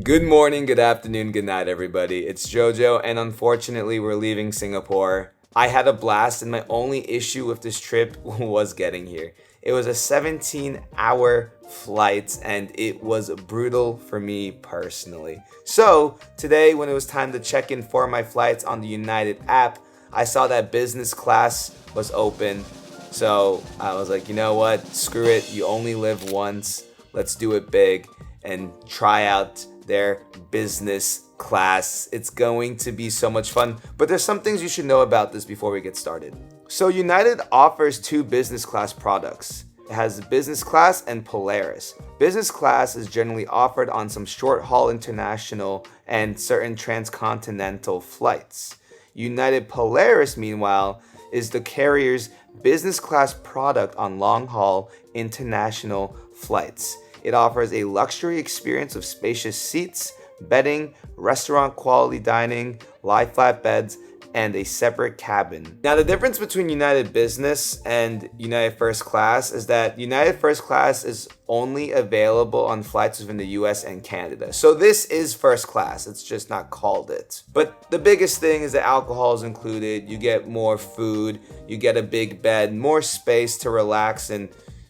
Good morning, good afternoon, good night, everybody. It's Jojo, and unfortunately, we're leaving Singapore. I had a blast, and my only issue with this trip was getting here. It was a 17-hour flight, and it was brutal for me personally. So, today, when it was time to check in for my flights on the United app, I saw that business class was open. So, I was like, you know what? Screw it. You only live once. Let's do it big and try out their business class. It's going to be so much fun, but there's some things you should know about this before we get started. So United offers two business class products. It has business class and Polaris. Business class is generally offered on some short-haul international and certain transcontinental flights. United Polaris, meanwhile, is the carrier's business class product on long-haul international flights. It offers a luxury experience of spacious seats, bedding, restaurant quality dining, lie flat beds, and a separate cabin. Now, the difference between United Business and United First Class is that United First Class is only available on flights within the US and Canada. So this is first class, it's just not called it. But the biggest thing is that alcohol is included, you get more food, you get a big bed, more space to relax and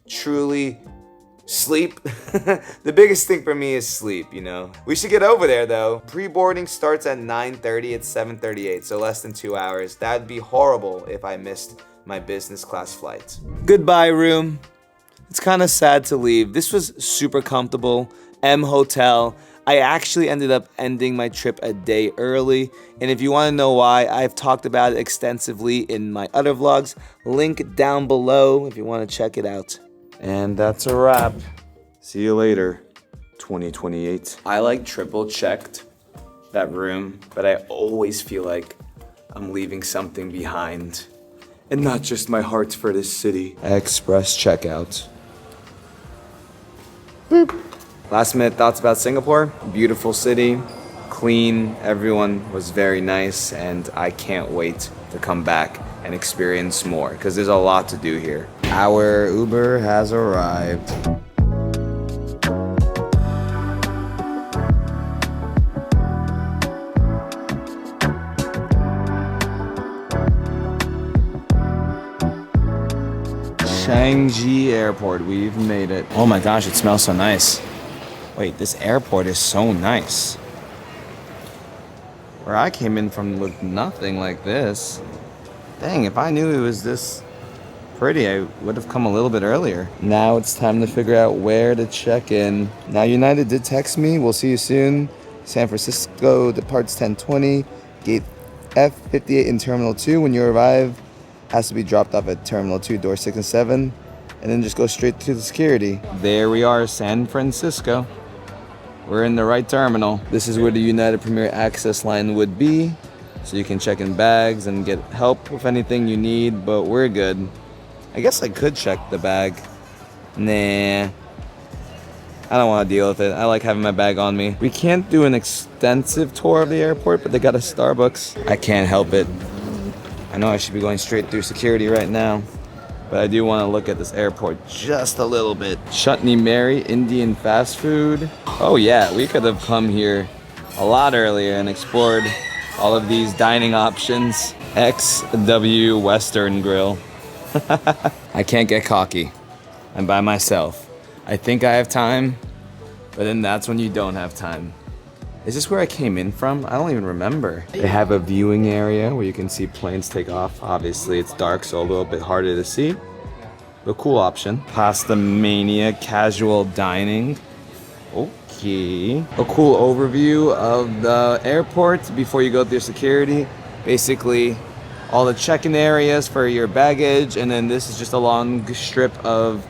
truly sleep. The biggest thing for me is sleep, you know. We should get over there though. Pre-boarding starts at 9:30, it's 7:38, so less than 2 hours. That'd be horrible if I missed my business class flight. Goodbye room. It's kind of sad to leave. This was super comfortable. M Hotel. I actually ended up ending my trip a day early, and if you want to know why, I've talked about it extensively in my other vlogs. Link down below if you want to check it out. And that's a wrap. See you later, 2028. I like triple checked that room, but I always feel like I'm leaving something behind. And not just my heart for this city. Express checkout. Boop. Last minute thoughts about Singapore. Beautiful city, clean, everyone was very nice, and I can't wait to come back and experience more because there's a lot to do here. Our Uber has arrived. Changi Airport, we've made it. Oh my gosh, it smells so nice. Wait, this airport is so nice. Where I came in from looked nothing like this. Dang, if I knew it was this pretty, I would have come a little bit earlier. Now it's time to figure out where to check in. Now United did text me, we'll see you soon. San Francisco departs 10:20, gate F58 in Terminal 2. When you arrive, has to be dropped off at Terminal 2, door 6 and 7, and then just go straight to the security. There we are, San Francisco. We're in the right terminal. This is where the United Premier Access line would be, so you can check in bags and get help with anything you need, but we're good. I guess I could check the bag. Nah, I don't want to deal with it. I like having my bag on me. We can't do an extensive tour of the airport, but they got a Starbucks. I can't help it. I know I should be going straight through security right now, but I do want to look at this airport just a little bit. Chutney Mary Indian fast food. Oh yeah, we could have come here a lot earlier and explored all of these dining options. XW Western Grill. I can't get cocky. I'm by myself. I think I have time, but then that's when you don't have time. Is this where I came in from? I don't even remember. They have a viewing area where you can see planes take off. Obviously it's dark, so a little bit harder to see. But cool option. Pasta Mania casual dining. Okay. A cool overview of the airport before you go through security. Basically, all the check-in areas for your baggage, and then this is just a long strip of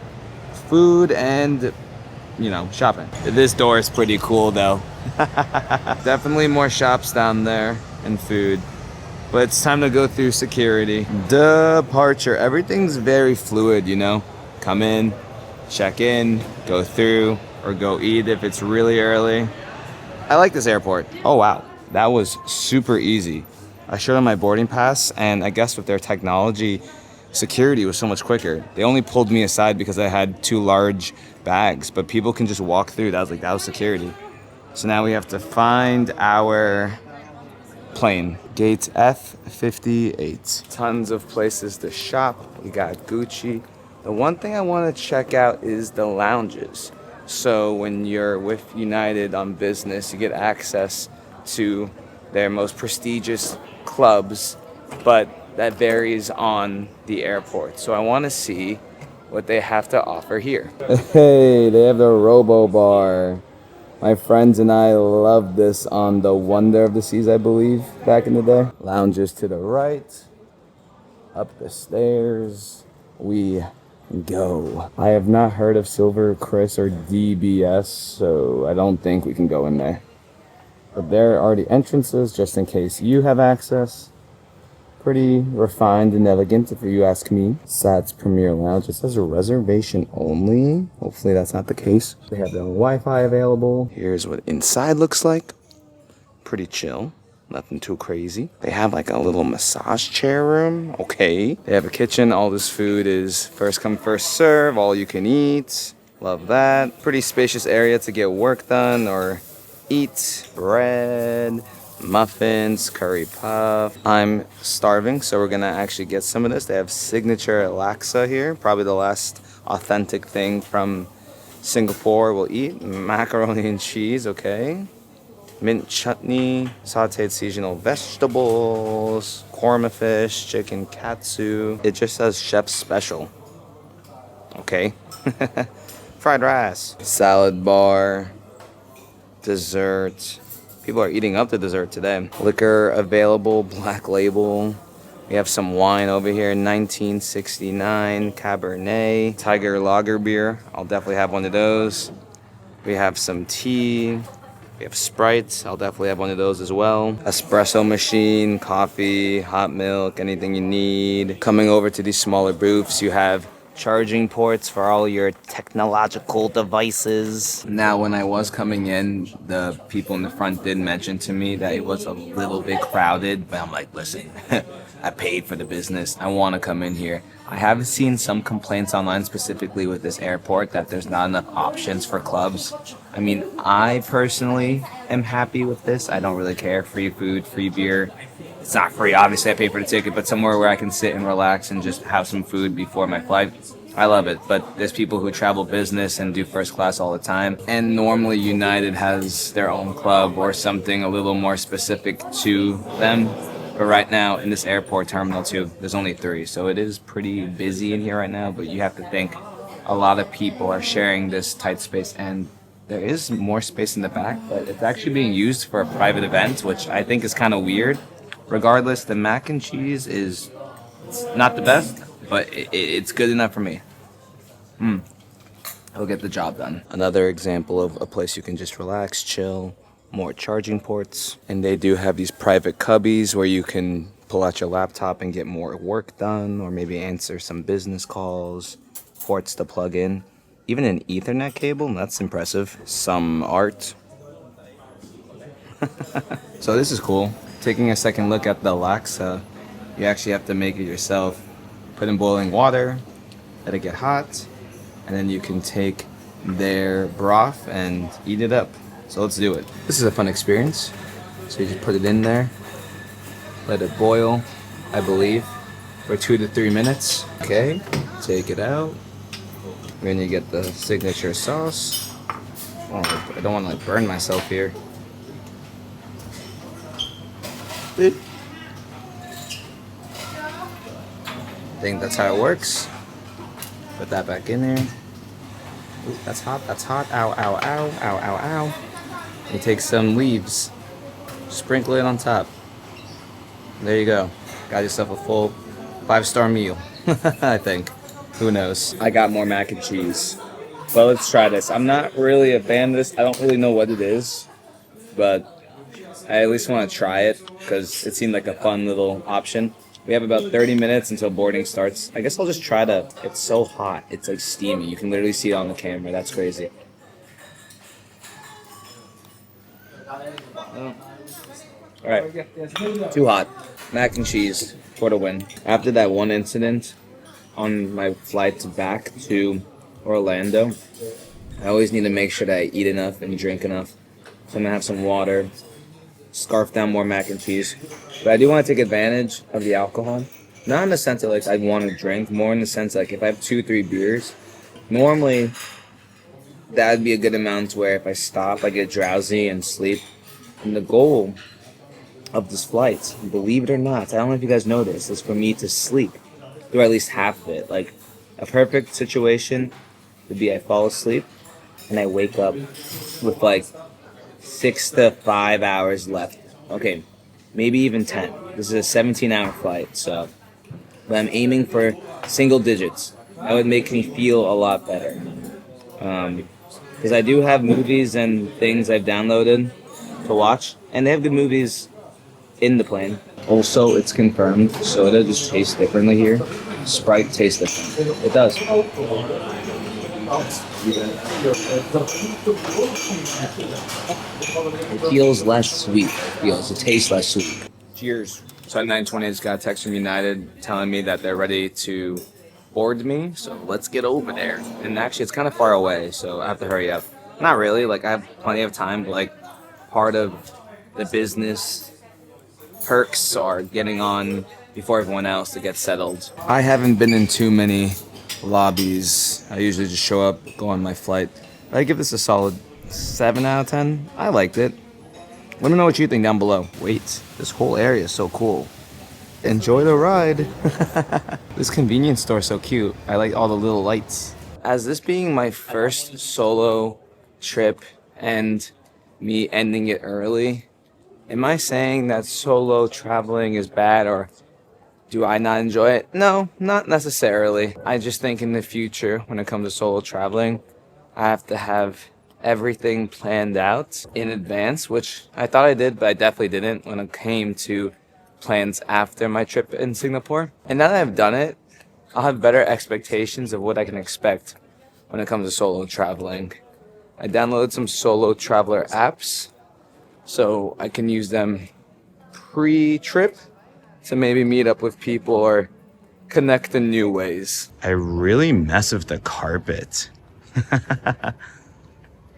food and, you know, shopping. This door is pretty cool though. Definitely more shops down there and food, but it's time to go through security. Departure. Everything's very fluid, you know. Come in, check in, go through, or go eat if it's really early. I like this airport. Oh wow, that was super easy. I showed them my boarding pass, and I guess with their technology, security was so much quicker. They only pulled me aside because I had 2 large bags, but people can just walk through. That was security. So now we have to find our plane. Gate F58. Tons of places to shop. We got Gucci. The one thing I want to check out is the lounges. So when you're with United on business, you get access to their most prestigious clubs, but that varies on the airport. So I want to see what they have to offer here. Hey, they have the Robo Bar. My friends and I loved this on the Wonder of the Seas, I believe, back in the day. Lounges to the right. Up the stairs we go. I have not heard of Silver Chris or DBS, so I don't think we can go in there. But there are the entrances, just in case you have access. Pretty refined and elegant, if you ask me. Sats Premier Lounge. It says a reservation only. Hopefully that's not the case. They have their own Wi-Fi available. Here's what inside looks like. Pretty chill. Nothing too crazy. They have like a little massage chair room. Okay. They have a kitchen. All this food is first come, first serve. All you can eat. Love that. Pretty spacious area to get work done or eat. Bread, muffins, curry puff. I'm starving, so we're gonna actually get some of this. They have signature laksa here, probably the last authentic thing from Singapore we'll eat. Macaroni and cheese, okay. Mint chutney, sauteed seasonal vegetables, korma fish, chicken katsu. It just says chef's special. Okay. Fried rice. Salad bar, dessert. People are eating up the dessert today. Liquor available, Black Label. We have some wine over here, 1969 Cabernet. Tiger Lager beer. I'll definitely have one of those. We have some tea. We have Sprite. I'll definitely have one of those as well. Espresso machine, coffee, hot milk, anything you need. Coming over to these smaller booths, you have charging ports for all your technological devices. Now, when I was coming in, the people in the front did mention to me that it was a little bit crowded, but I'm like, listen, I paid for the business. I want to come in here. I have seen some complaints online, specifically with this airport, that there's not enough options for clubs. I mean, I personally am happy with this. I don't really care. Free food, free beer. It's not free, obviously I pay for the ticket, but somewhere where I can sit and relax and just have some food before my flight. I love it, but there's people who travel business and do first class all the time. And normally United has their own club or something a little more specific to them. But right now in this airport terminal 2, there's only 3. So it is pretty busy in here right now, but you have to think a lot of people are sharing this tight space, and there is more space in the back, but it's actually being used for a private event, which I think is kind of weird. Regardless, the mac and cheese is not the best, but it's good enough for me. It'll get the job done. Another example of a place you can just relax, chill, more charging ports. And they do have these private cubbies where you can pull out your laptop and get more work done, or maybe answer some business calls, ports to plug in. Even an Ethernet cable, that's impressive. Some art. So this is cool. Taking a second look at the laksa, you actually have to make it yourself. Put in boiling water, let it get hot, and then you can take their broth and eat it up. So let's do it. This is a fun experience. So you just put it in there, let it boil, I believe, for 2 to 3 minutes. Okay, take it out. Then you get the signature sauce. Oh, I don't want to like burn myself here. I think that's how it works. Put that back in there. Ooh, that's hot, that's hot. Ow, ow, ow, ow, ow, ow. You take some leaves, sprinkle it on top. There you go. Got yourself a full 5-star meal, I think. Who knows? I got more mac and cheese. Well, let's try this. I'm not really a fan of this. I don't really know what it is, but I at least want to try it because it seemed like a fun little option. We have about 30 minutes until boarding starts. I guess I'll just try to... It's so hot. It's like steamy. You can literally see it on the camera. That's crazy. Oh. All right. Too hot. Mac and cheese for the win. After that one incident on my flight back to Orlando, I always need to make sure that I eat enough and drink enough So I'm gonna have some water, scarf down more mac and cheese. But I do want to take advantage of the alcohol. Not in the sense that like I want to drink, more in the sense like if I have 2-3 beers, normally that would be a good amount where if I stop, I get drowsy and sleep. And the goal of this flight, believe it or not, I don't know if you guys know this, is for me to sleep through at least half of it. Like a perfect situation would be I fall asleep and I wake up with like 6 to 5 hours left. Okay, maybe even 10. This is a 17-hour flight, so but I'm aiming for single digits. That would make me feel a lot better. Because I do have movies and things I've downloaded to watch, and they have good movies in the plane. Also, it's confirmed, soda just tastes differently here. Sprite tastes different. It does. It feels less sweet. It tastes less sweet. Cheers. So at 9:20, I just got a text from United telling me that they're ready to board me. So let's get over there. And actually, it's kind of far away, so I have to hurry up. Not really. Like, I have plenty of time, but like part of the business perks are getting on before everyone else to get settled. I haven't been in too many lobbies. I usually just show up, go on my flight. I give this a solid 7 out of 10. I liked it. Let me know what you think down below. Wait, this whole area is so cool. Enjoy the ride. This convenience store is so cute. I like all the little lights. As this being my first solo trip and me ending it early, am I saying that solo traveling is bad, or do I not enjoy it? No, not necessarily. I just think in the future, when it comes to solo traveling, I have to have everything planned out in advance, which I thought I did, but I definitely didn't when it came to plans after my trip in Singapore. And now that I've done it, I'll have better expectations of what I can expect when it comes to solo traveling. I downloaded some solo traveler apps so I can use them pre-trip to maybe meet up with people or connect in new ways. I really mess with the carpet.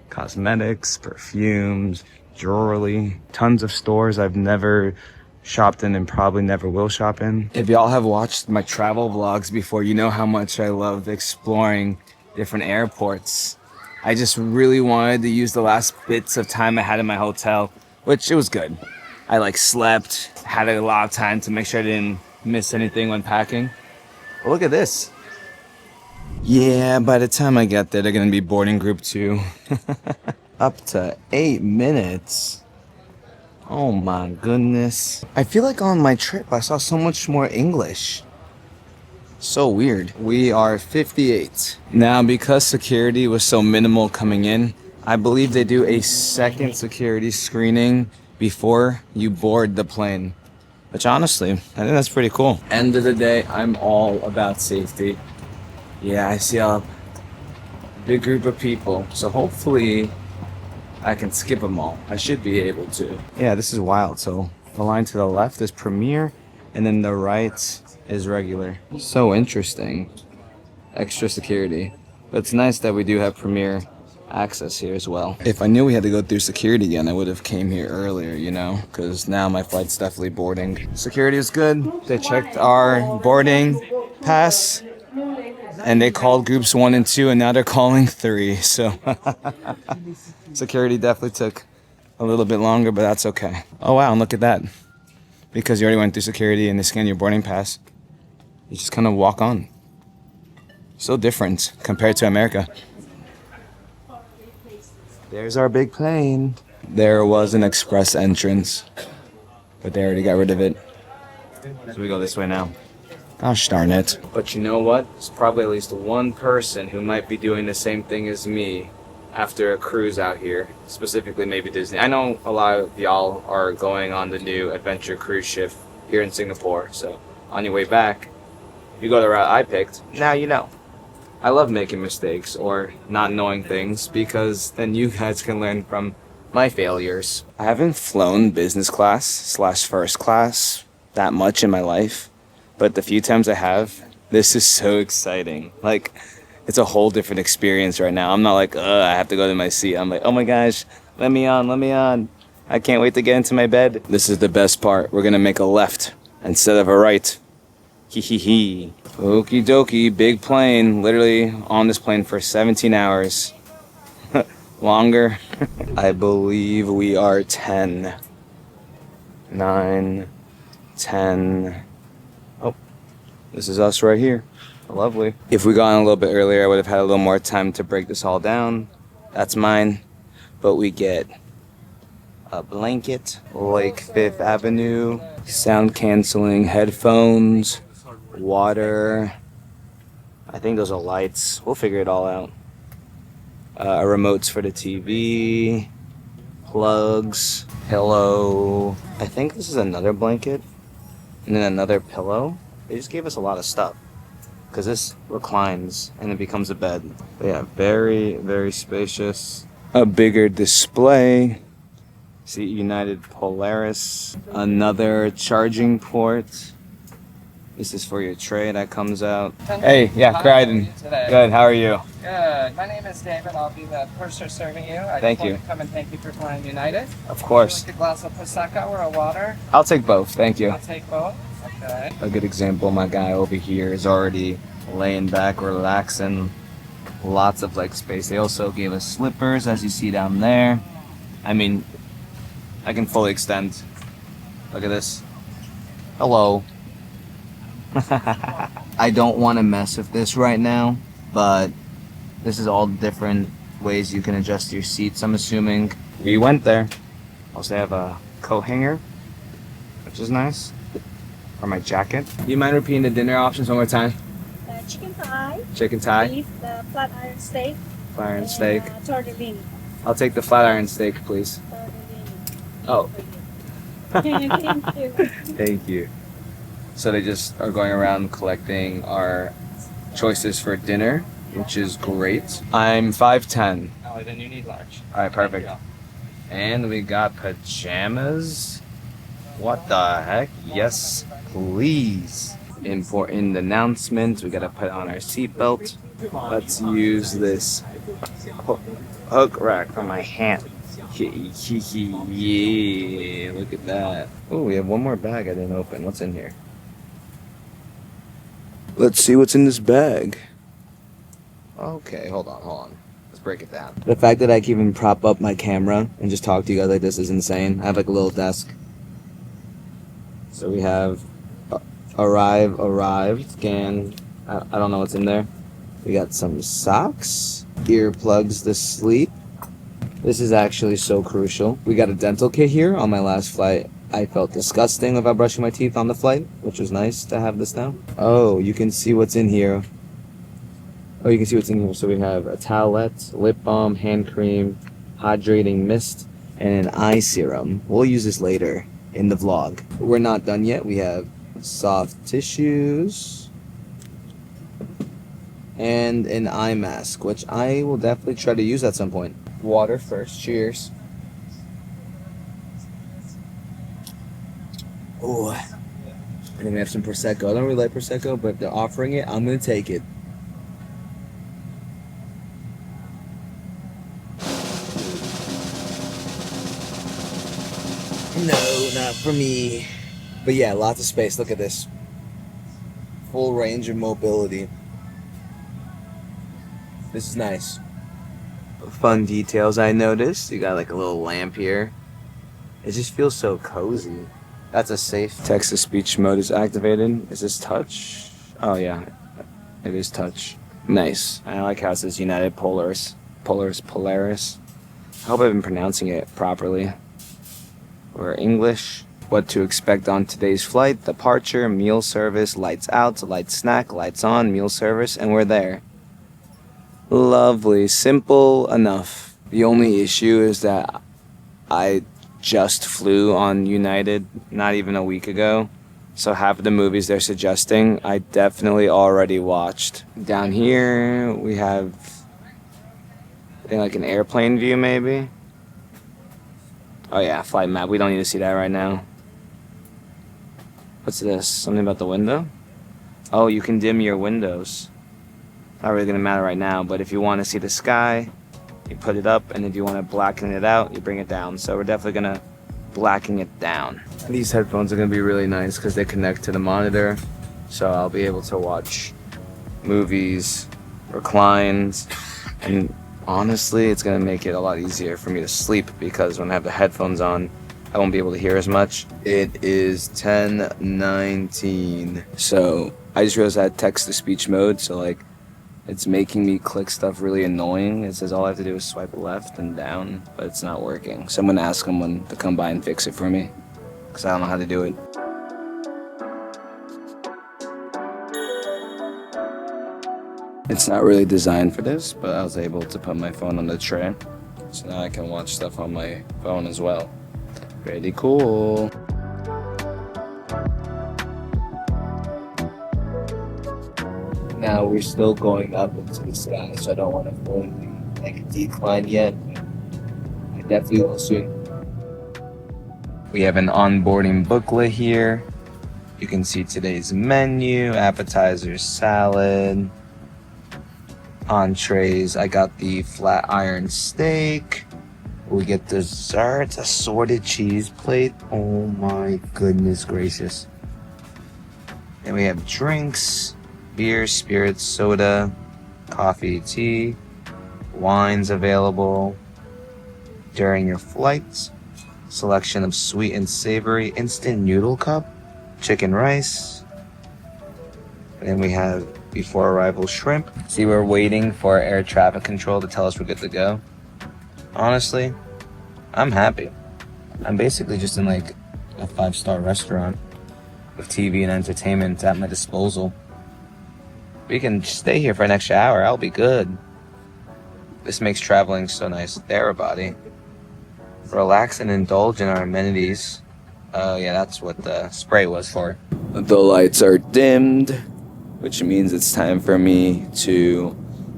Cosmetics, perfumes, jewelry, tons of stores I've never shopped in and probably never will shop in. If y'all have watched my travel vlogs before, you know how much I love exploring different airports. I just really wanted to use the last bits of time I had in my hotel, which it was good. I like slept, had a lot of time to make sure I didn't miss anything when packing. But look at this. Yeah, by the time I get there, they're gonna be boarding group 2. Up to 8 minutes. Oh my goodness. I feel like on my trip, I saw so much more English. So weird. We are 58. Now, because security was so minimal coming in, I believe they do a second security screening before you board the plane. Which honestly, I think that's pretty cool. End of the day, I'm all about safety. Yeah, I see a big group of people, so hopefully I can skip them all. I should be able to. Yeah, this is wild. So the line to the left is Premier, and then the right is regular. So interesting. Extra security. But it's nice that we do have Premier access here as well. If I knew we had to go through security again, I would have came here earlier, you know, because now my flight's definitely boarding. Security is good. They checked our boarding pass, and they called groups 1 and 2, and now they're calling 3. So security definitely took a little bit longer, but that's okay. Oh wow, and look at that. Because you already went through security and they scan your boarding pass, you just kind of walk on. So different compared to America. There's our big plane. There was an express entrance, but they already got rid of it. So we go this way now. Gosh darn it. But you know what? There's probably at least one person who might be doing the same thing as me after a cruise out here, specifically maybe Disney. I know a lot of y'all are going on the new adventure cruise ship here in Singapore, so on your way back, if you go the route I picked, now you know. I love making mistakes or not knowing things because then you guys can learn from my failures. I haven't flown business class / first class that much in my life, but the few times I have, this is so exciting. Like, it's a whole different experience right now. I'm not like, I have to go to my seat. I'm like, oh my gosh, Let me on, let me on. I can't wait to get into my bed. This is the best part. We're gonna make a left instead of a right. Hee hee hee. Okie dokie, big plane. Literally on this plane for 17 hours. Longer. I believe we are 10. 9, 10. Oh, this is us right here. Lovely. If we got on a little bit earlier, I would have had a little more time to break this all down. That's mine. But we get a blanket, Lake 5th Avenue, sound canceling headphones, water. I think those are lights. We'll figure it all out. Remotes for the TV, plugs, pillow. I think this is another blanket, and then another pillow. They just gave us a lot of stuff because this reclines and it becomes a bed. But yeah, very, very spacious. A bigger display. See, United Polaris. Another charging port. This is for your tray that comes out. Hey, yeah, Crichton. Good, how are you? Good. My name is David. I'll be the purser serving you. Thank you. Want to come and thank you for flying United. Of course. Would you like a glass of Prosecco or a water? I'll take both, thank you. I'll take both. Okay. A good example, my guy over here is already laying back, relaxing. Lots of leg space. They also gave us slippers, as you see down there. I mean, I can fully extend. Look at this. Hello. I don't want to mess with this right now, but this is all different ways you can adjust your seats, I'm assuming. We went there. Also have a coat hanger, which is nice, for my jacket. Do you mind repeating the dinner options one more time? Chicken thigh. Chicken thigh. Beef, the flat iron steak. Flat iron steak. Tortellini. I'll take the flat iron steak, please. Tortellini. Oh. Thank you. Thank you. So they just are going around collecting our choices for dinner, which is great. I'm 5'10". Oh, then you need large. Alright, perfect. And we got pajamas. What the heck? Yes, please. Important announcement. We gotta put on our seatbelt. Let's use this hook rack for my hand. Yeah, look at that. Oh, we have one more bag I didn't open. What's in here? Let's see what's in this bag. Okay, hold on. Let's break it down. The fact that I can even prop up my camera and just talk to you guys like this is insane. I have like a little desk. So we have arrived, scan. I don't know what's in there. We got some socks, earplugs to sleep. This is actually so crucial. We got a dental kit here. On my last flight, I felt disgusting about brushing my teeth on the flight, which was nice to have this now. Oh, you can see what's in here. Oh, you can see what's in here. So we have a towelette, lip balm, hand cream, hydrating mist, and an eye serum. We'll use this later in the vlog. We're not done yet. We have soft tissues and an eye mask, which I will definitely try to use at some point. Water first. Cheers. Oh, and then we have some Prosecco. I don't really like Prosecco, but they're offering it. I'm going to take it. No, not for me. But yeah, lots of space. Look at this. Full range of mobility. This is nice. Fun details I noticed. You got like a little lamp here. It just feels so cozy. That's a safe. Text-to-speech mode is activated. Is this touch? Oh yeah, it is touch. Nice. I like how it says United Polaris. Polaris. I hope I've been pronouncing it properly. We're English. What to expect on today's flight. Departure, meal service, lights out, light snack, lights on, meal service, and we're there. Lovely. Simple enough. The only issue is that I just flew on United not even a week ago, so half of the movies they're suggesting I definitely already watched. Down here we have, I think, like an airplane view maybe. Oh yeah, flight map. We don't need to see that right now. What's this? Something about the window? Oh, you can dim your windows. Not really gonna matter right now, but if you want to see the sky, you put it up, and if you want to blacken it out, you bring it down. So we're definitely gonna blacken it down. These headphones are gonna be really nice because they connect to the monitor, so I'll be able to watch movies, reclined, and honestly, it's gonna make it a lot easier for me to sleep because when I have the headphones on, I won't be able to hear as much. It is 10:19. So I just realized I had text-to-speech mode, so like it's making me click stuff really annoying. It says all I have to do is swipe left and down, but it's not working. So I'm gonna ask someone to come by and fix it for me, because I don't know how to do it. It's not really designed for this, but I was able to put my phone on the tray. So now I can watch stuff on my phone as well. Pretty cool. Now we're still going up into the sky, so I don't want to fully decline yet. I definitely will soon. We have an onboarding booklet here. You can see today's menu, appetizers, salad, entrees. I got the flat iron steak. We get desserts, assorted cheese plate. Oh my goodness gracious. Then we have drinks, beer, spirits, soda, coffee, tea, wines available during your flights. Selection of sweet and savory instant noodle cup, chicken rice. And then we have before arrival shrimp. See, we're waiting for air traffic control to tell us we're good to go. Honestly, I'm happy. I'm basically just in like a 5-star restaurant with TV and entertainment at my disposal. We can stay here for an extra hour. I'll be good. This makes traveling so nice. Therabody. Relax and indulge in our amenities. Oh yeah, that's what the spray was for. The lights are dimmed, which means it's time for me to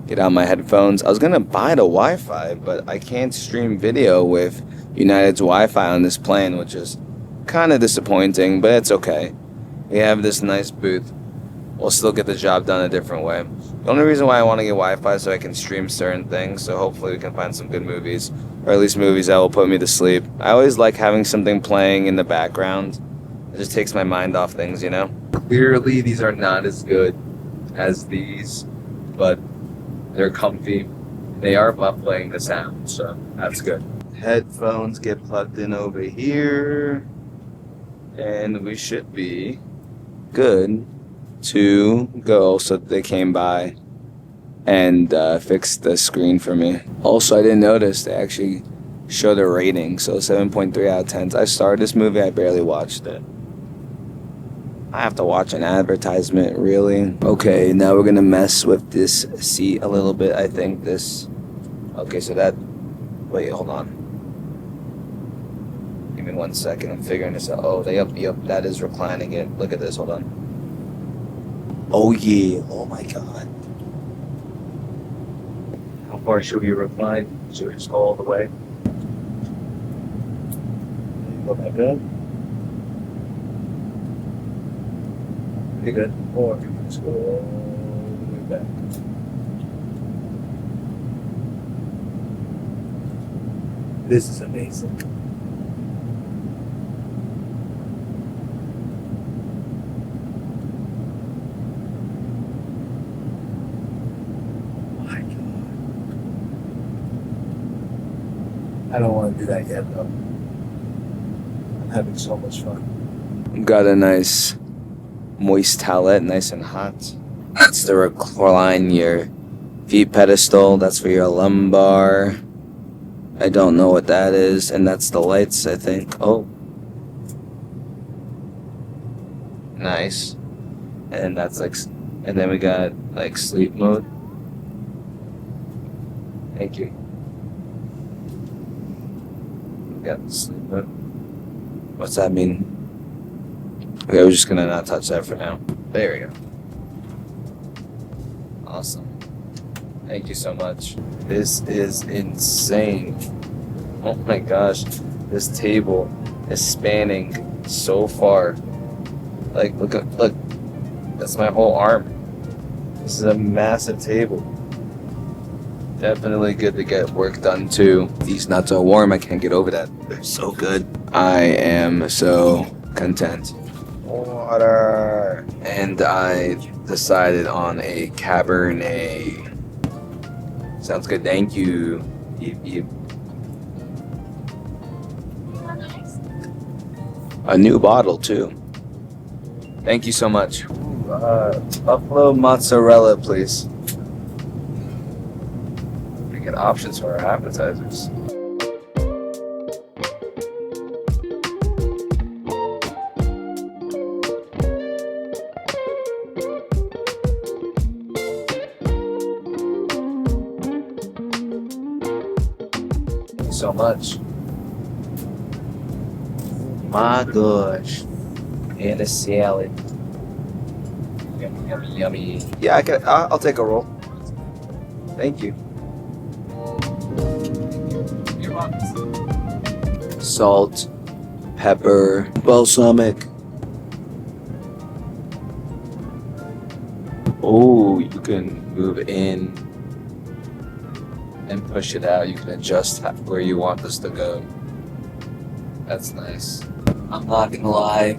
get out my headphones. I was gonna buy the Wi-Fi, but I can't stream video with United's Wi-Fi on this plane, which is kind of disappointing, but it's okay. We have this nice booth. We'll still get the job done a different way. The only reason why I want to get Wi-Fi is so I can stream certain things, so hopefully we can find some good movies, or at least movies that will put me to sleep. I always like having something playing in the background. It just takes my mind off things, you know? Clearly these are not as good as these, but they're comfy. They are playing the sound, so that's good. Headphones get plugged in over here, and we should be good to go. So they came by and fixed the screen for me. Also, I didn't notice they actually showed a rating, so 7.3 out of 10. I started this movie, I barely watched it. I have to watch an advertisement, really? Okay, now we're gonna mess with this seat a little bit. I think this... Okay, so that... Wait, hold on. Give me 1 second, I'm figuring this out. Oh, yep, that is reclining it. Look at this, hold on. Oh yeah, oh my god. How far should we recline? Should we just go all the way? Go back up. Pretty good. Or we can just go all the way back. This is amazing. Oh my god. I don't want to do that yet though. I'm having so much fun. Got a nice moist towelette, nice and hot. That's to recline your feet pedestal. That's for your lumbar. I don't know what that is. And that's the lights, I think. Oh. Nice. And that's like, and then we got like sleep mode. Thank you. We got the sleep mode. What's that mean? Okay, we're just gonna not touch that for now. There we go. Awesome. Thank you so much. This is insane. Oh my gosh. This table is spanning so far. Like, look. That's my whole arm. This is a massive table. Definitely good to get work done too. These nuts are warm. I can't get over that. They're so good. I am so content. Water. And I decided on a Cabernet. Sounds good. Thank you. Yep. A new bottle too. Thank you so much. Buffalo mozzarella, please. We get options for our appetizers. Thank you so much. My gosh. And a salad. Yummy, yummy, yummy. Yeah, I'll take a roll. Thank you. Salt, pepper, balsamic. Oh, you can move in and push it out. You can adjust where you want this to go. That's nice. I'm not gonna lie,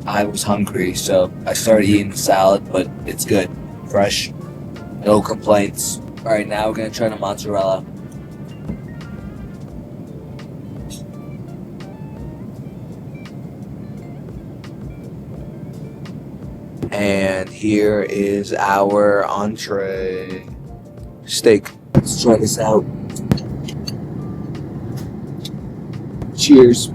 I was hungry, so I started eating salad, but it's good. Fresh. No complaints. Alright, now we're gonna try the mozzarella. And here is our entree. Steak. Let's try this out. Cheers.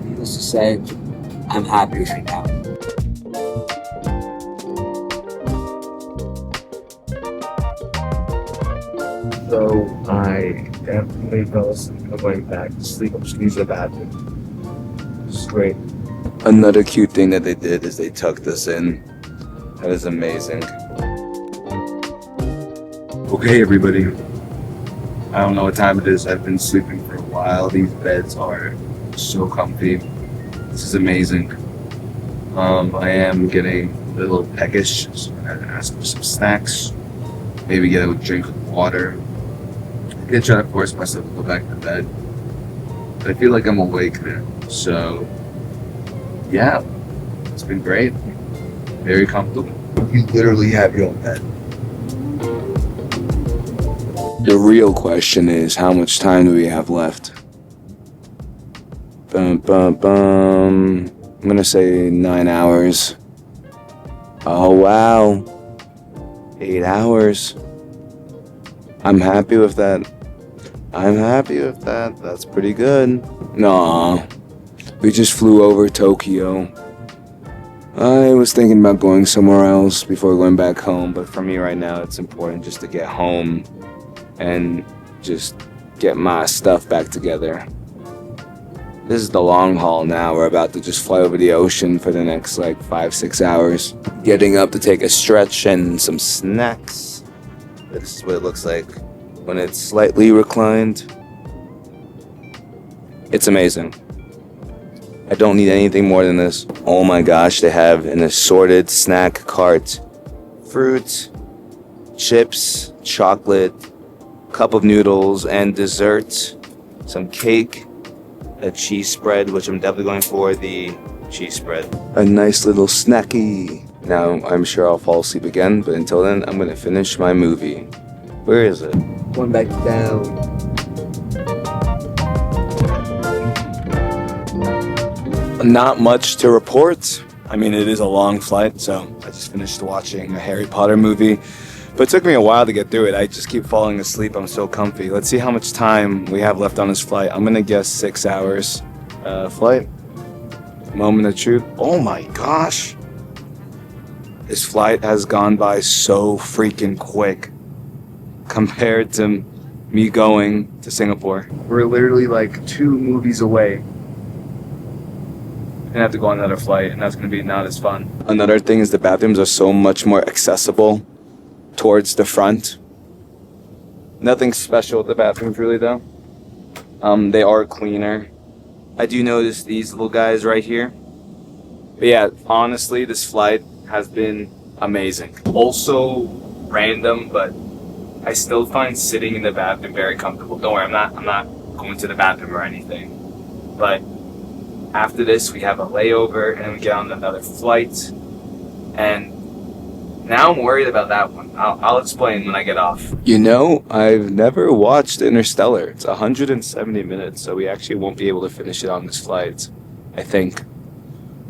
Needless to say, I'm happy right now. So I definitely fell asleep. I'm going back to sleep. I'm just using the bathroom. It's great. Another cute thing that they did is they tucked us in. That is amazing. Okay, everybody. I don't know what time it is. I've been sleeping for a while. These beds are so comfy. This is amazing. I am getting a little peckish, so I'm gonna ask for some snacks. Maybe get a drink of water. I'm gonna try to force myself to go back to bed. But I feel like I'm awake now. So, yeah, it's been great. Very comfortable. You literally have your own bed. The real question is, how much time do we have left? I'm gonna say 9 hours. Oh wow, 8 hours. I'm happy with that. That's pretty good. Nah, we just flew over Tokyo. I was thinking about going somewhere else before going back home, but for me right now, it's important just to get home and just get my stuff back together. This is the long haul now. We're about to just fly over the ocean for the next like 5-6 hours. Getting up to take a stretch and some snacks. This is what it looks like when it's slightly reclined. It's amazing. I don't need anything more than this. Oh my gosh, they have an assorted snack cart. Fruit, chips, chocolate, cup of noodles, and dessert. Some cake, a cheese spread, which I'm definitely going for the cheese spread. A nice little snacky. Now, I'm sure I'll fall asleep again, but until then, I'm gonna finish my movie. Where is it? Going back down. Not much to report. I mean, it is a long flight, so I just finished watching a Harry Potter movie. But it took me a while to get through it. I just keep falling asleep. I'm so comfy. Let's see how much time we have left on this flight. I'm gonna guess 6 hours. Flight. Moment of truth. Oh my gosh. This flight has gone by so freaking quick compared to me going to Singapore. We're literally like 2 movies away. Gonna have to go on another flight, and that's gonna be not as fun. Another thing is the bathrooms are so much more accessible towards the front. Nothing special with the bathrooms really though. They are cleaner. I do notice these little guys right here. But yeah, honestly, this flight has been amazing. Also random, but I still find sitting in the bathroom very comfortable. Don't worry, I'm not going to the bathroom or anything. But after this, we have a layover and we get on another flight. And now I'm worried about that one. I'll explain when I get off. You know, I've never watched Interstellar. It's 170 minutes, so we actually won't be able to finish it on this flight, I think.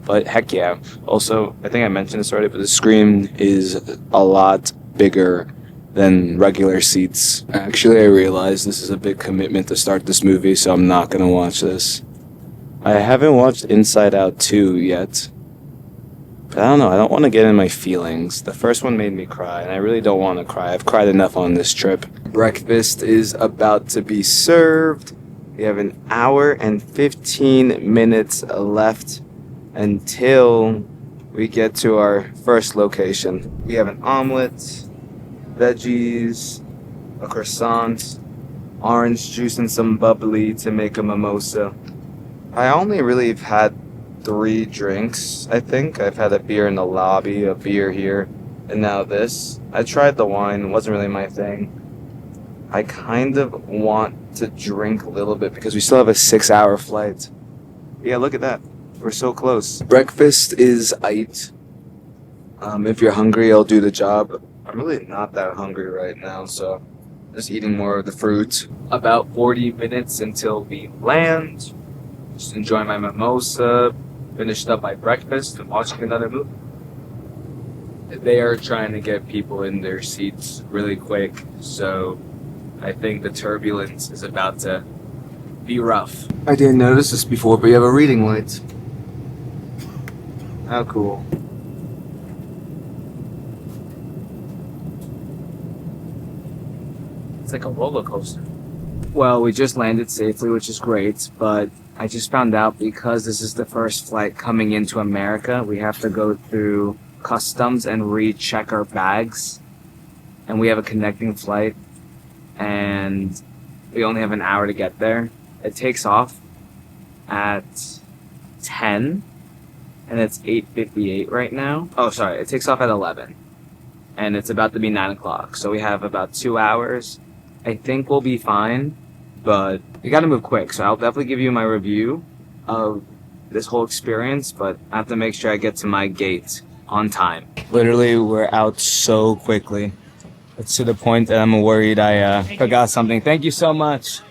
But heck yeah. Also, I think I mentioned this already, but the screen is a lot bigger than regular seats. Actually, I realize this is a big commitment to start this movie, so I'm not gonna watch this. I haven't watched Inside Out 2 yet. But I don't know, I don't want to get in my feelings. The first one made me cry, and I really don't want to cry. I've cried enough on this trip. Breakfast is about to be served. We have an hour and 15 minutes left until we get to our first location. We have an omelet, veggies, a croissant, orange juice, and some bubbly to make a mimosa. I only really have had 3 drinks, I think. I've had a beer in the lobby, a beer here, and now this. I tried the wine, it wasn't really my thing. I kind of want to drink a little bit because we still have a 6-hour flight. Yeah, look at that. We're so close. Breakfast is aight. If you're hungry, I'll do the job. I'm really not that hungry right now, so just eating more of the fruit. About 40 minutes until we land. Just enjoying my mimosa, finished up my breakfast, and watching another movie. They are trying to get people in their seats really quick, so I think the turbulence is about to be rough. I didn't notice this before, but you have a reading light. How cool. It's like a roller coaster. Well, we just landed safely, which is great, but I just found out because this is the first flight coming into America, we have to go through customs and recheck our bags. And we have a connecting flight, and we only have an hour to get there. It takes off at 10, and it's 8:58 right now. Oh, sorry, it takes off at 11, and it's about to be 9 o'clock. So we have about 2 hours. I think we'll be fine, but we gotta move quick. So I'll definitely give you my review of this whole experience, but I have to make sure I get to my gate on time. Literally, we're out so quickly. It's to the point that I'm worried I forgot something. Thank you so much.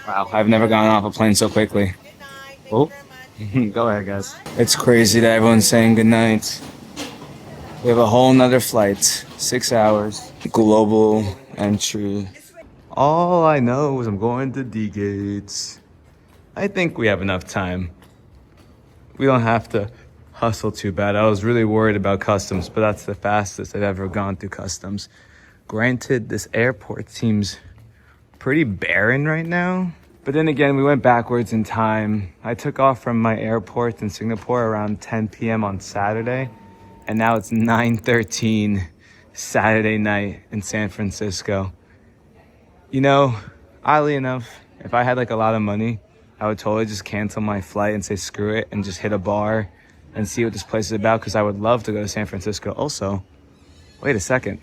Wow, I've never gone off a plane so quickly. Oh, go ahead, guys. It's crazy that everyone's saying goodnight. We have a whole nother flight, 6 hours, global entry. All I know is I'm going to D gates. I think we have enough time. We don't have to hustle too bad. I was really worried about customs, but that's the fastest I've ever gone through customs. Granted, this airport seems pretty barren right now, but then again, we went backwards in time. I took off from my airport in Singapore around 10 p.m. on Saturday, and now it's 9:13 Saturday night in San Francisco. You know, oddly enough, if I had like a lot of money, I would totally just cancel my flight and say screw it and just hit a bar and see what this place is about, because I would love to go to San Francisco. Also, wait a second.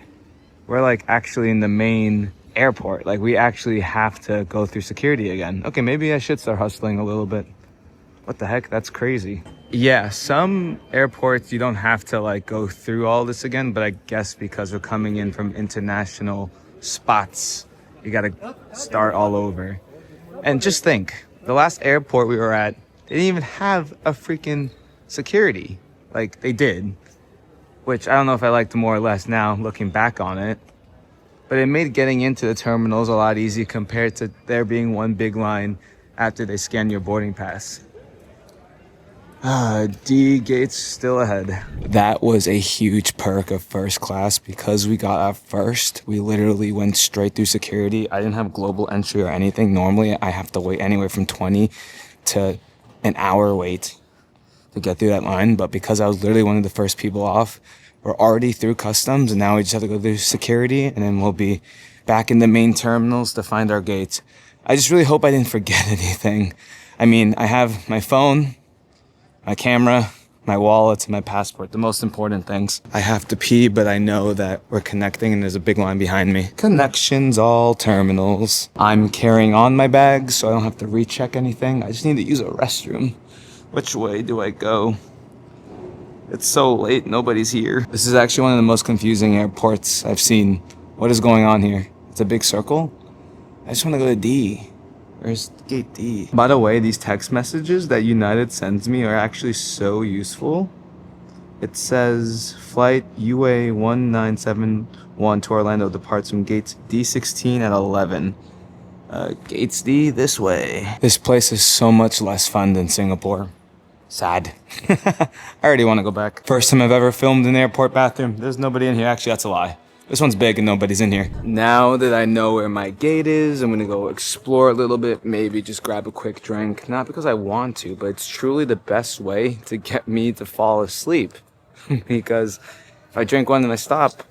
We're like actually in the main airport. Like we actually have to go through security again. Okay, maybe I should start hustling a little bit. What the heck? That's crazy. Yeah, some airports you don't have to like go through all this again, but I guess because we're coming in from international spots, you gotta start all over. And just think, the last airport we were at, they didn't even have a freaking security. Like they did, which I don't know if I liked more or less now looking back on it, but it made getting into the terminals a lot easier compared to there being one big line after they scan your boarding pass. D gates still ahead. That was a huge perk of first class. Because we got out first, we literally went straight through security. I didn't have global entry or anything. Normally I have to wait anywhere from 20 to an hour wait to get through that line, but because I was literally one of the first people off, we're already through customs, and now we just have to go through security, and then we'll be back in the main terminals to find our gates. I just really hope I didn't forget anything. I mean, I have my phone, my camera, my wallet, and my passport, the most important things. I have to pee, but I know that we're connecting and there's a big line behind me. Connections, all terminals. I'm carrying on my bags, so I don't have to recheck anything. I just need to use a restroom. Which way do I go? It's so late, nobody's here. This is actually one of the most confusing airports I've seen. What is going on here? It's a big circle? I just want to go to D. Where's gate D? By the way, these text messages that United sends me are actually so useful. It says flight UA 1971 to Orlando departs from gate D16 at 11. Gates D this way. This place is so much less fun than Singapore. Sad. I already want to go back. First time I've ever filmed in an airport bathroom. There's nobody in here. Actually, that's a lie. This one's big and nobody's in here. Now that I know where my gate is, I'm gonna go explore a little bit, maybe just grab a quick drink. Not because I want to, but it's truly the best way to get me to fall asleep. Because if I drink one and I stop,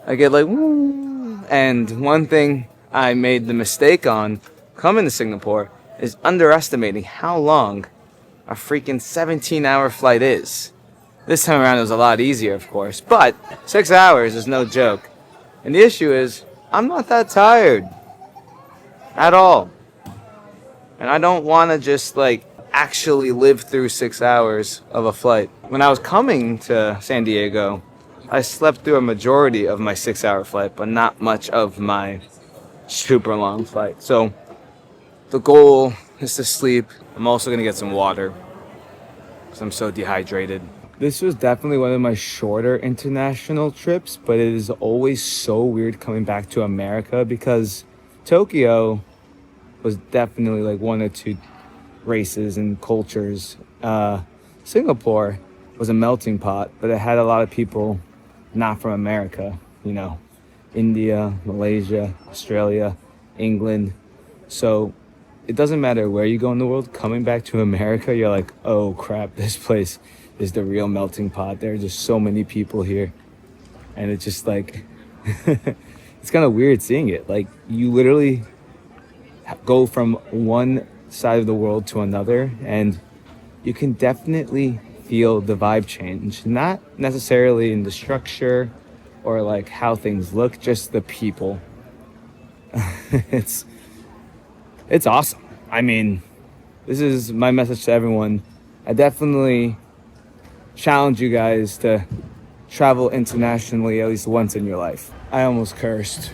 I get like, woo. And one thing I made the mistake on coming to Singapore is underestimating how long a freaking 17-hour flight is. This time around it was a lot easier, of course, but 6 hours is no joke. And the issue is, I'm not that tired at all. And I don't want to just like actually live through 6 hours of a flight. When I was coming to San Diego, I slept through a majority of my 6-hour flight, but not much of my super long flight. So the goal is to sleep. I'm also going to get some water because I'm so dehydrated. This was definitely one of my shorter international trips, but it is always so weird coming back to America because Tokyo was definitely like one or two races and cultures. Singapore was a melting pot, but it had a lot of people not from America, you know, India, Malaysia, Australia, England. So it doesn't matter where you go in the world, coming back to America, you're like, oh crap, this place is the real melting pot. There are just so many people here. And it's just like, it's kind of weird seeing it. Like, you literally go from one side of the world to another, and you can definitely feel the vibe change. Not necessarily in the structure or like how things look, just the people. It's awesome. I mean, this is my message to everyone. I definitely challenge you guys to travel internationally at least once in your life. I almost cursed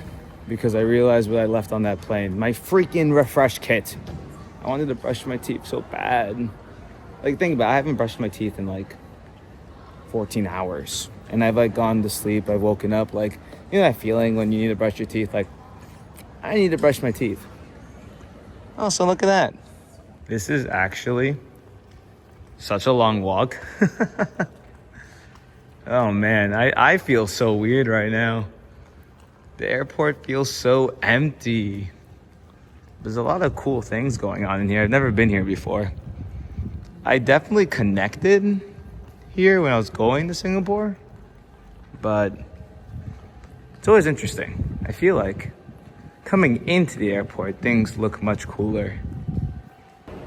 because I realized what I left on that plane. My freaking refresh kit. I wanted to brush my teeth so bad. Like, think about it, I haven't brushed my teeth in like 14 hours. And I've like gone to sleep, I've woken up like, you know that feeling when you need to brush your teeth? Like, I need to brush my teeth. Oh, so look at that. This is actually such a long walk. Oh man, I feel so weird right now. The airport feels so empty. There's a lot of cool things going on in here. I've never been here before. I definitely connected here when I was going to Singapore, but it's always interesting. I feel like coming into the airport, things look much cooler.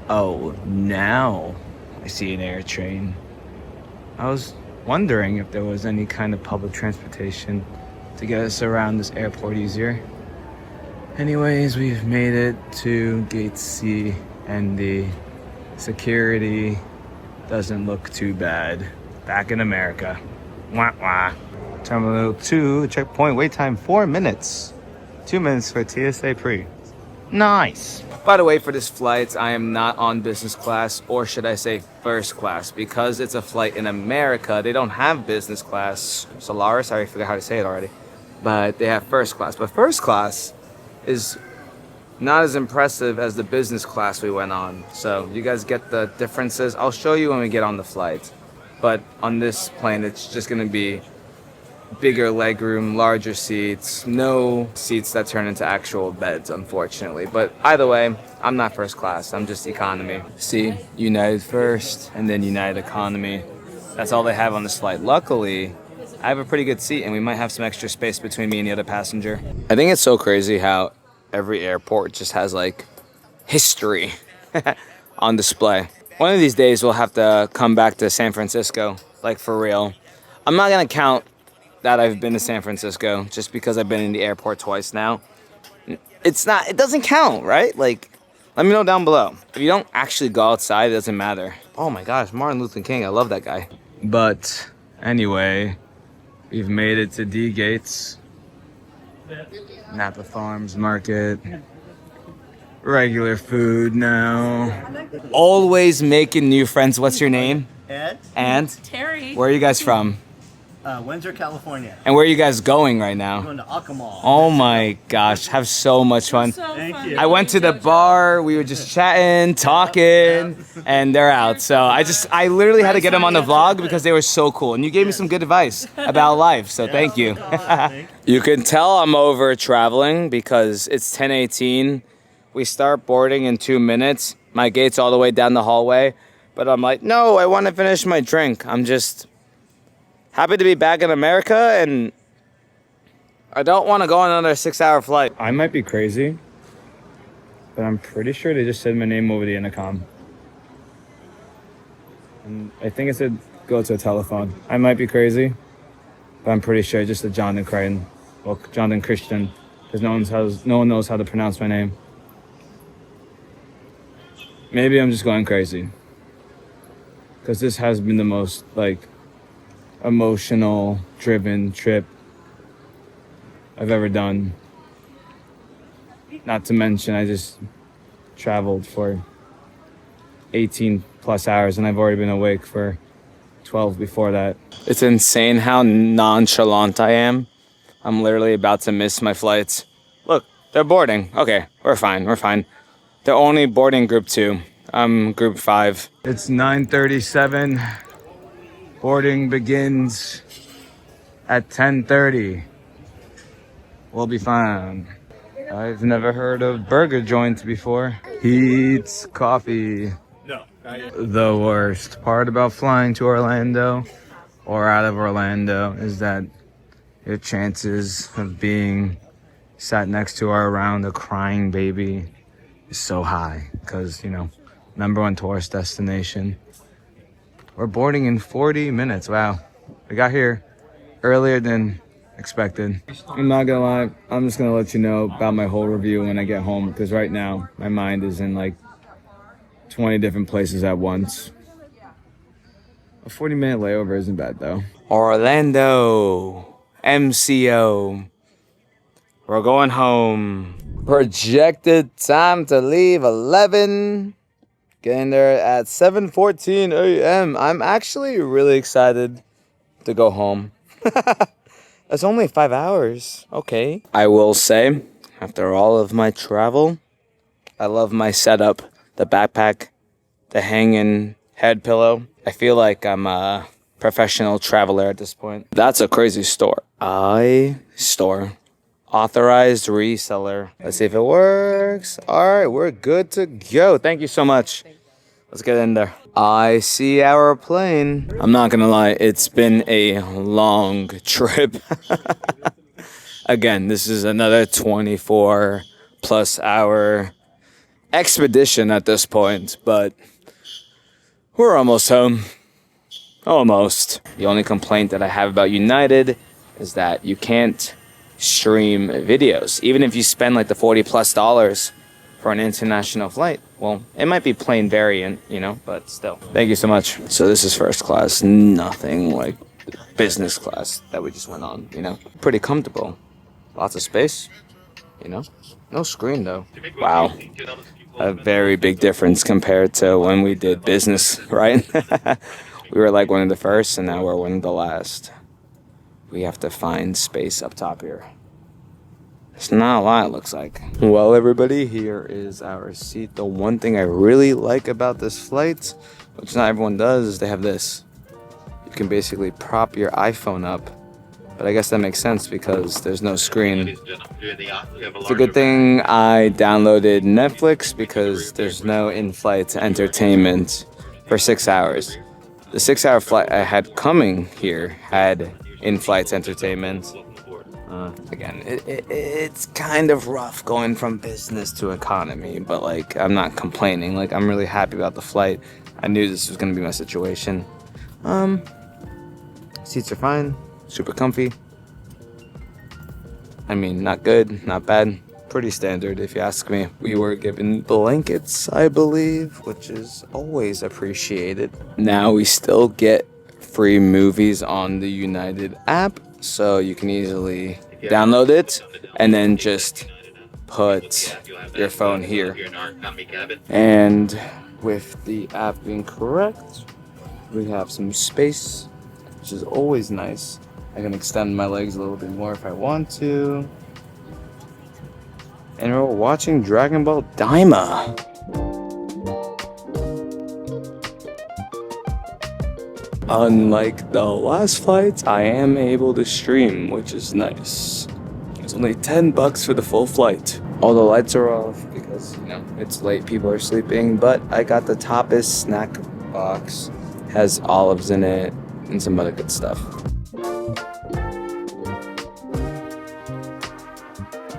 Oh, now I see an air train. I was wondering if there was any kind of public transportation to get us around this airport easier. Anyways, we've made it to gate C, and the security doesn't look too bad. Back in America. Wah wah. Terminal 2, checkpoint, wait time 4 minutes. 2 minutes for TSA pre. Nice. By the way, for this flight, I am not on business class, or should I say first class, because it's a flight in America. They don't have business class. Solaris, I forgot how to say it already. But they have first class. But first class is not as impressive as the business class we went on. So you guys get the differences. I'll show you when we get on the flight. But on this plane, it's just going to be bigger legroom, larger seats, no seats that turn into actual beds, unfortunately. But either way, I'm not first class, I'm just economy. See, United first, and then United economy. That's all they have on this flight. Luckily, I have a pretty good seat, and we might have some extra space between me and the other passenger. I think it's so crazy how every airport just has like history on display. One of these days we'll have to come back to San Francisco, like for real. I'm not gonna count that I've been to San Francisco just because I've been in the airport twice now. It doesn't count, right? Like, let me know down below. If you don't actually go outside, it doesn't matter. Oh my gosh, Martin Luther King, I love that guy. But anyway, we've made it to D Gates, Napa Farms Market. Regular food now. Always making new friends. What's your name? Ed. And? Terry. Where are you guys from? Windsor, California. And where are you guys going right now? Going to Acamall. Oh my gosh, have so much fun. Thank you. I went to the bar, we were just chatting, talking, and they're out. So I literally had to get them on the vlog because they were so cool. And you gave me some good advice about life, so thank you. You can tell I'm over traveling because it's 10:18. We start boarding in 2 minutes. My gate's all the way down the hallway. But I'm like, no, I want to finish my drink. I'm just happy to be back in America, and I don't want to go on another 6-hour flight. I might be crazy, but I'm pretty sure they just said my name over the intercom. And I think it said go to a telephone. I might be crazy, but I'm pretty sure just a Jonathan Crichton. Well, Jonathan Christian, because no one knows how to pronounce my name. Maybe I'm just going crazy, because this has been the most like emotional driven trip I've ever done. Not to mention I just traveled for 18 plus hours and I've already been awake for 12 before that. It's insane how nonchalant I am. I'm literally about to miss my flights. Look, they're boarding. Okay, we're fine. They're only boarding group 2. I'm group 5. It's 9:37. Boarding begins at 10:30. We'll be fine. I've never heard of burger joints before. Heat's coffee. No. The worst part about flying to Orlando or out of Orlando is that your chances of being sat next to or around a crying baby is so high because, #1 tourist destination. We're boarding in 40 minutes. Wow. We got here earlier than expected. I'm not gonna lie. I'm just gonna let you know about my whole review when I get home because right now my mind is in like 20 different places at once. A 40-minute layover isn't bad though. Orlando. MCO. We're going home. Projected time to leave 11. Getting there at 7:14 a.m. I'm actually really excited to go home. That's only 5 hours. Okay. I will say, after all of my travel, I love my setup. The backpack, the hanging head pillow. I feel like I'm a professional traveler at this point. That's a crazy store. Authorized reseller. Let's see if it works. All right, we're good to go. Thank you so much. Let's get in there. I see our plane. I'm not gonna lie, it's been a long trip. Again, this is another 24 plus hour expedition at this point, but we're almost home. Almost. The only complaint that I have about United is that you can't stream videos. Even if you spend like the $40+ for an international flight. Well, it might be plain variant, but still. Thank you so much. So this is first class, nothing like business class that we just went on, Pretty comfortable. Lots of space, No screen though. Wow. A very big difference compared to when we did business, right? We were like one of the first and now we're one of the last. We have to find space up top here. It's not a lot, it looks like. Well, everybody, here is our seat. The one thing I really like about this flight, which not everyone does, is they have this. You can basically prop your iPhone up. But I guess that makes sense because there's no screen. It's a good thing I downloaded Netflix because there's no in-flight entertainment for 6 hours. The 6-hour flight I had coming here had in-flight entertainment. Again, it's kind of rough going from business to economy, but like I'm not complaining. Like I'm really happy about the flight. I knew this was gonna be my situation. Seats are fine, super comfy. I mean, not good, not bad, pretty standard if you ask me. We were given blankets, I believe, which is always appreciated. Now we still get free movies on the United app, so you can easily download it and then just put your phone here. And with the app being correct, we have some space, which is always nice. I can extend my legs a little bit more if I want to. And we're watching Dragon Ball Daima. Unlike the last flights, I am able to stream, which is nice. It's only $10 for the full flight. All the lights are off because, you know, it's late, people are sleeping, but I got the Tapas snack box. Has olives in it and some other good stuff.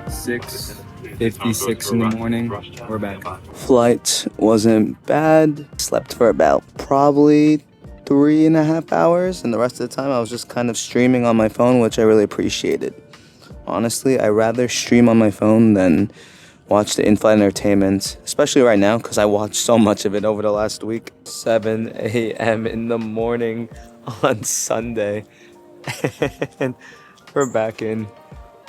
6:56 in the morning. We're back. Flight wasn't bad. Slept for about probably 3.5 hours, and the rest of the time I was just kind of streaming on my phone, which I really appreciated. Honestly, I rather stream on my phone than watch the in-flight entertainment, especially right now because I watched so much of it over the last week. 7 a.m. in the morning on Sunday, and we're back in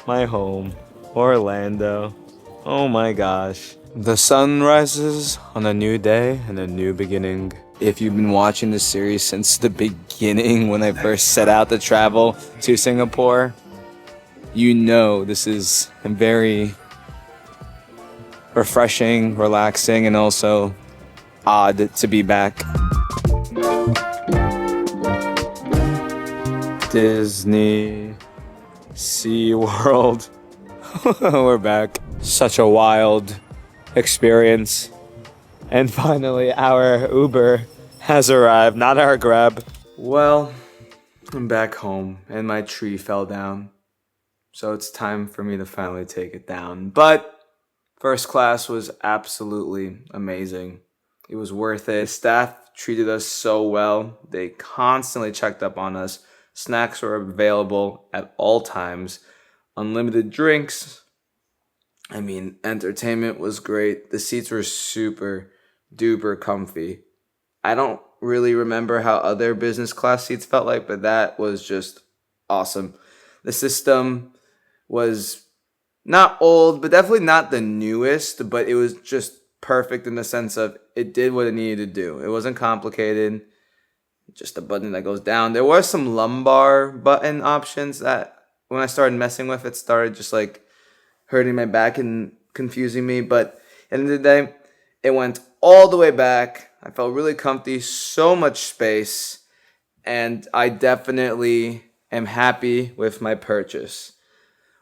my home, Orlando. Oh my gosh. The sun rises on a new day and a new beginning. If you've been watching this series since the beginning, when I first set out to travel to Singapore, you know this is very refreshing, relaxing, and also odd to be back. Disney, SeaWorld. We're back. Such a wild experience. And finally, our Uber has arrived, not our Grab. Well, I'm back home and my tree fell down. So it's time for me to finally take it down. But first class was absolutely amazing. It was worth it. The staff treated us so well. They constantly checked up on us. Snacks were available at all times. Unlimited drinks. I mean, entertainment was great. The seats were super duper comfy. I don't really remember how other business class seats felt like, but that was just awesome. The system was not old, but definitely not the newest, but it was just perfect in the sense of it did what it needed to do. It wasn't complicated, just a button that goes down. There were some lumbar button options that when I started messing with it, started just like hurting my back and confusing me. But at the end of the day, it went all the way back. I felt really comfy, so much space, and I definitely am happy with my purchase.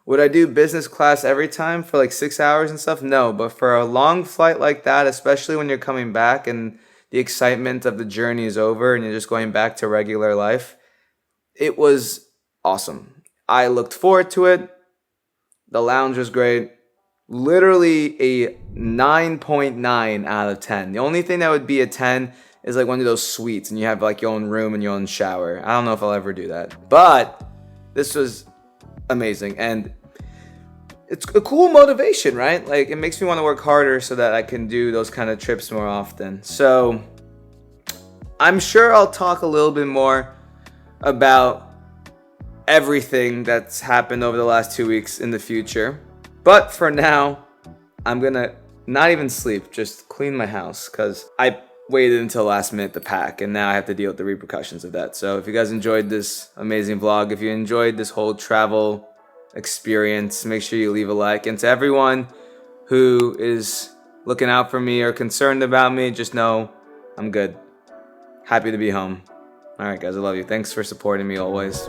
Would I do business class every time for like 6 hours and stuff? No, but for a long flight like that, especially when you're coming back and the excitement of the journey is over and you're just going back to regular life, it was awesome. I looked forward to it. The lounge was great. Literally a 9.9 out of 10. The only thing that would be a 10 is like one of those suites and you have like your own room and your own shower. I don't know if I'll ever do that. But this was amazing. And it's a cool motivation, right? Like it makes me want to work harder so that I can do those kind of trips more often. So I'm sure I'll talk a little bit more about everything that's happened over the last 2 weeks in the future. But for now, I'm gonna not even sleep, just clean my house because I waited until last minute to pack and now I have to deal with the repercussions of that. So if you guys enjoyed this amazing vlog, if you enjoyed this whole travel experience, make sure you leave a like. And to everyone who is looking out for me or concerned about me, just know I'm good. Happy to be home. All right, guys, I love you. Thanks for supporting me always.